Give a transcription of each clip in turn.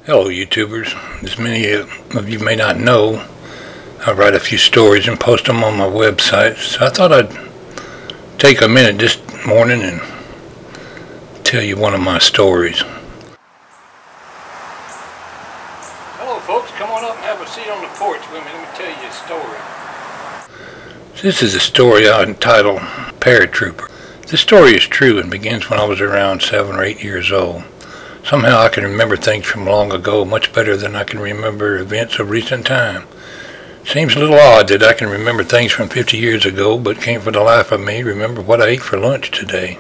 Hello YouTubers. As many of you may not know, I write a few stories and post them on my website, so I thought I'd take a minute this morning and tell you one of my stories. Hello folks, come on up and have a seat on the porch with me. Let me tell you a story. This is a story I entitled Paratrooper. This story is true and begins when I was around 7 or 8 years old. Somehow I can remember things from long ago much better than I can remember events of recent time. Seems a little odd that I can remember things from 50 years ago, but can't for the life of me remember what I ate for lunch today.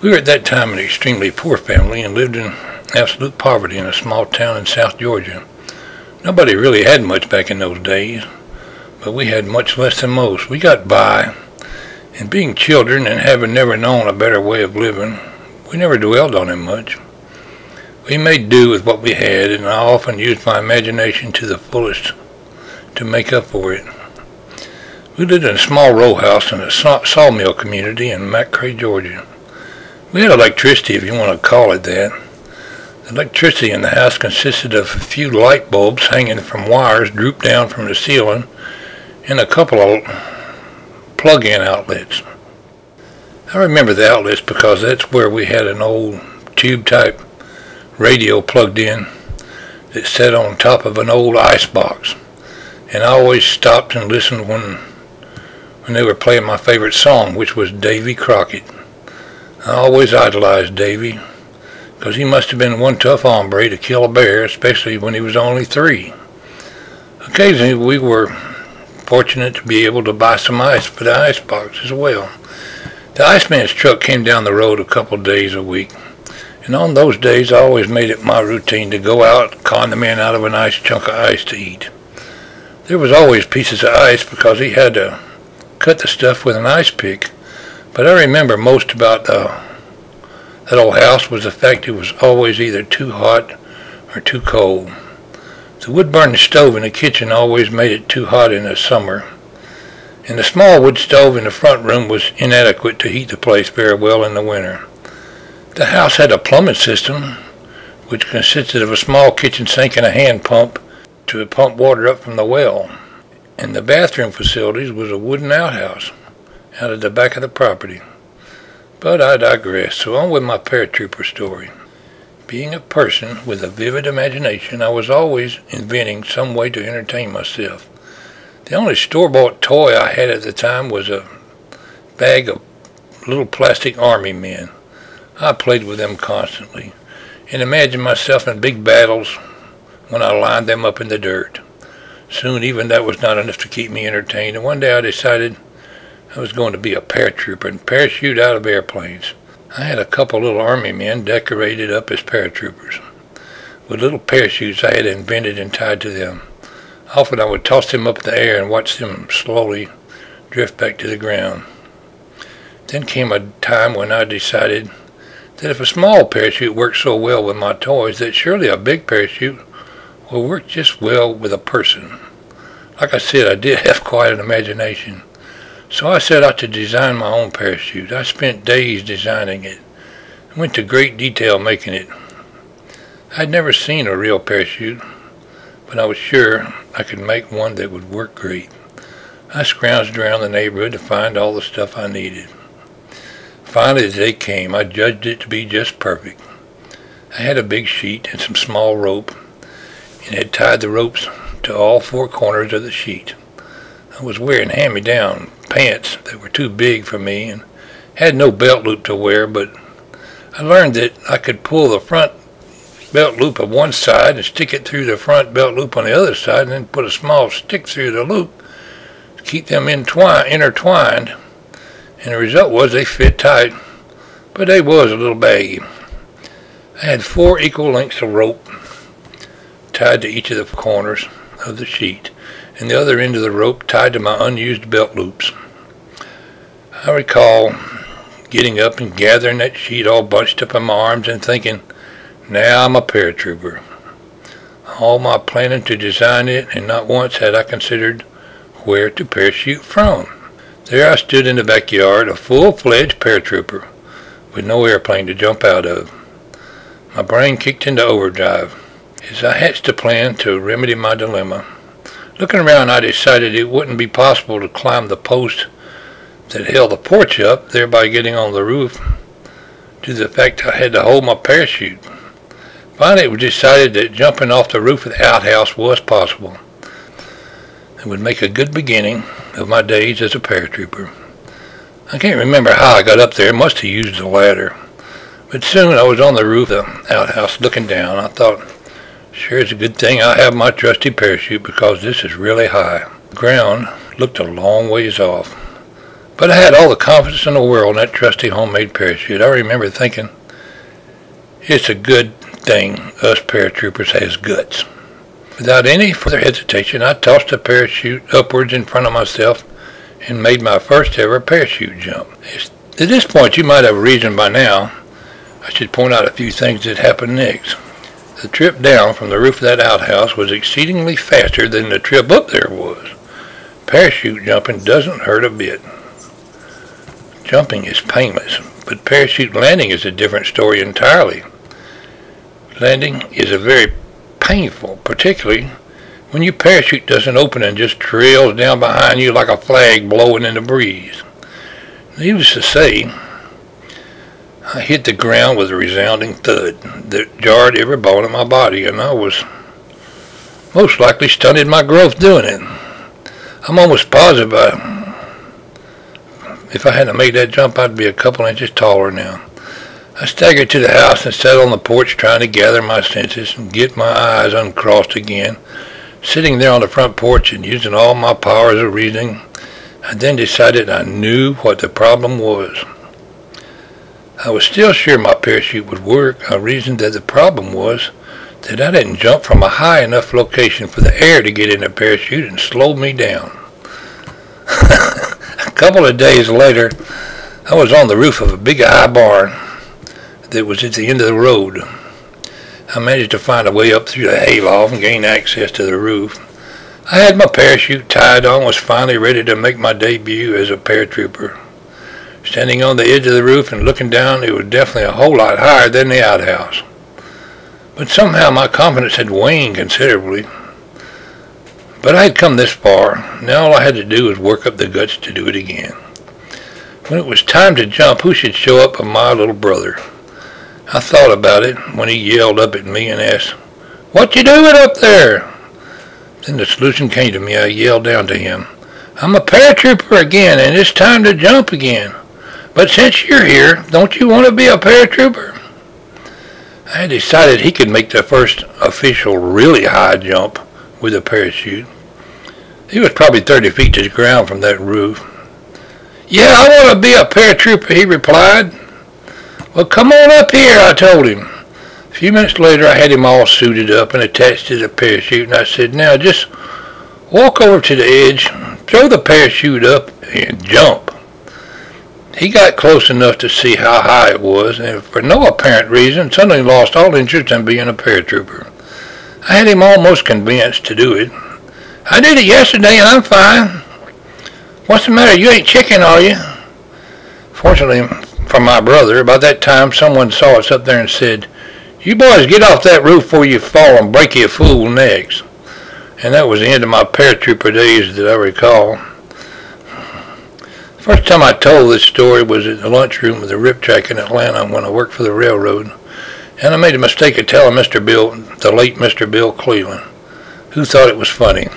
We were at that time an extremely poor family and lived in absolute poverty in a small town in South Georgia. Nobody really had much back in those days, but we had much less than most. We got by, and being children and having never known a better way of living, we never dwelled on it much. We made do with what we had, and I often used my imagination to the fullest to make up for it. We lived in a small row house in a sawmill community in McCray, Georgia. We had electricity, if you want to call it that. The electricity in the house consisted of a few light bulbs hanging from wires drooped down from the ceiling and a couple of plug-in outlets. I remember the outlets because that's where we had an old tube-type radio plugged in that sat on top of an old ice box. And I always stopped and listened when they were playing my favorite song, which was Davy Crockett. I always idolized Davy because he must have been one tough hombre to kill a bear, especially when he was only 3. Occasionally we were fortunate to be able to buy some ice for the ice box as well. The Iceman's truck came down the road a couple days a week, and on those days I always made it my routine to go out and con the man out of a nice chunk of ice to eat. There was always pieces of ice because he had to cut the stuff with an ice pick, but I remember most about that old house was the fact it was always either too hot or too cold. The wood-burning stove in the kitchen always made it too hot in the summer, and the small wood stove in the front room was inadequate to heat the place very well in the winter. The house had a plumbing system, which consisted of a small kitchen sink and a hand pump to pump water up from the well, and the bathroom facilities was a wooden outhouse out at the back of the property. But I digress, so on with my paratrooper story. Being a person with a vivid imagination, I was always inventing some way to entertain myself. The only store-bought toy I had at the time was a bag of little plastic army men. I played with them constantly and imagined myself in big battles when I lined them up in the dirt. Soon even that was not enough to keep me entertained, and one day I decided I was going to be a paratrooper and parachute out of airplanes. I had a couple little army men decorated up as paratroopers with little parachutes I had invented and tied to them. Often I would toss them up in the air and watch them slowly drift back to the ground. Then came a time when I decided that if a small parachute worked so well with my toys, that surely a big parachute would work just well with a person. Like I said, I did have quite an imagination. So I set out to design my own parachute. I spent days designing it and went to great detail making it. I'd never seen a real parachute, but I was sure I could make one that would work great. I scrounged around the neighborhood to find all the stuff I needed. Finally the day came. I judged it to be just perfect. I had a big sheet and some small rope, and had tied the ropes to all 4 corners of the sheet. I was wearing hand-me-down pants that were too big for me and had no belt loop to wear, but I learned that I could pull the front belt loop of one side and stick it through the front belt loop on the other side, and then put a small stick through the loop to keep them intertwined, and the result was they fit tight, but they was a little baggy. I had 4 equal lengths of rope tied to each of the corners of the sheet, and the other end of the rope tied to my unused belt loops. I recall getting up and gathering that sheet all bunched up in my arms and thinking, now I'm a paratrooper. All my planning to design it, and not once had I considered where to parachute from. There I stood in the backyard, a full-fledged paratrooper with no airplane to jump out of. My brain kicked into overdrive as I hatched a plan to remedy my dilemma. Looking around, I decided it wouldn't be possible to climb the post that held the porch up, thereby getting on the roof, due to the fact I had to hold my parachute. Finally, it was decided that jumping off the roof of the outhouse was possible. It would make a good beginning of my days as a paratrooper. I can't remember how I got up there. I must have used the ladder. But soon I was on the roof of the outhouse looking down. I thought, sure, it's a good thing I have my trusty parachute because this is really high. The ground looked a long ways off. But I had all the confidence in the world in that trusty homemade parachute. I remember thinking, it's a good thing us paratroopers has guts. Without any further hesitation, I tossed the parachute upwards in front of myself and made my first ever parachute jump. At this point, you might have a reason by now. I should point out a few things that happened next. The trip down from the roof of that outhouse was exceedingly faster than the trip up there was. Parachute jumping doesn't hurt a bit. Jumping is painless, but parachute landing is a different story entirely. Landing is a very painful, particularly when your parachute doesn't open and just trails down behind you like a flag blowing in the breeze. Needless to say, I hit the ground with a resounding thud that jarred every bone in my body, and I was most likely stunted my growth doing it. I'm almost positive if I hadn't made that jump, I'd be a couple inches taller now. I staggered to the house and sat on the porch trying to gather my senses and get my eyes uncrossed again. Sitting there on the front porch and using all my powers of reasoning, I then decided I knew what the problem was. I was still sure my parachute would work. I reasoned that the problem was that I didn't jump from a high enough location for the air to get in the parachute and slow me down. A couple of days later, I was on the roof of a big high barn that was at the end of the road. I managed to find a way up through the hayloft and gain access to the roof. I had my parachute tied on, was finally ready to make my debut as a paratrooper. Standing on the edge of the roof and looking down, it was definitely a whole lot higher than the outhouse. But somehow my confidence had waned considerably. But I had come this far. Now all I had to do was work up the guts to do it again. When it was time to jump, who should show up but my little brother? I thought about it when he yelled up at me and asked, "What you doing up there?" Then the solution came to me. I yelled down to him, "I'm a paratrooper again, and it's time to jump again. But since you're here, don't you want to be a paratrooper?" I had decided he could make the first official really high jump with a parachute. He was probably 30 feet to the ground from that roof. "Yeah, I want to be a paratrooper," he replied. "Well, come on up here," I told him. A few minutes later, I had him all suited up and attached to the parachute, and I said, "Now just walk over to the edge, throw the parachute up, and jump." He got close enough to see how high it was, and for no apparent reason, suddenly lost all interest in being a paratrooper. I had him almost convinced to do it. "I did it yesterday, and I'm fine." "What's the matter? You ain't chicken, are you?" Fortunately for my brother, by that time someone saw us up there and said, "You boys get off that roof before you fall and break your fool necks." And that was the end of my paratrooper days that I recall. The first time I told this story was in the lunchroom of the Rip Track in Atlanta when I worked for the railroad. And I made a mistake of telling the late Mr. Bill Cleveland, who thought it was funny.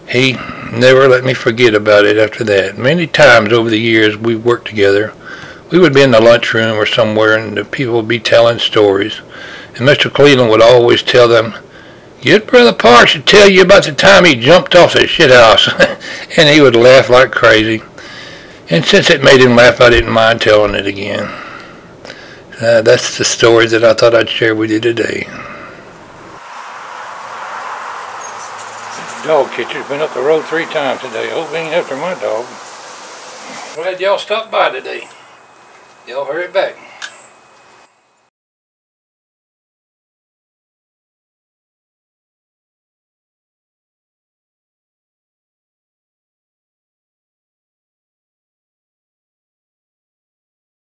He never let me forget about it after that. Many times over the years we worked together, we would be in the lunchroom or somewhere and the people would be telling stories. And Mr. Cleveland would always tell them, "Get Brother Parks to tell you about the time he jumped off the shithouse." And he would laugh like crazy. And since it made him laugh, I didn't mind telling it again. That's the story that I thought I'd share with you today. Dog catcher's been up the road 3 times today. Hope he ain't after my dog. Glad y'all stopped by today. Y'all hurry back.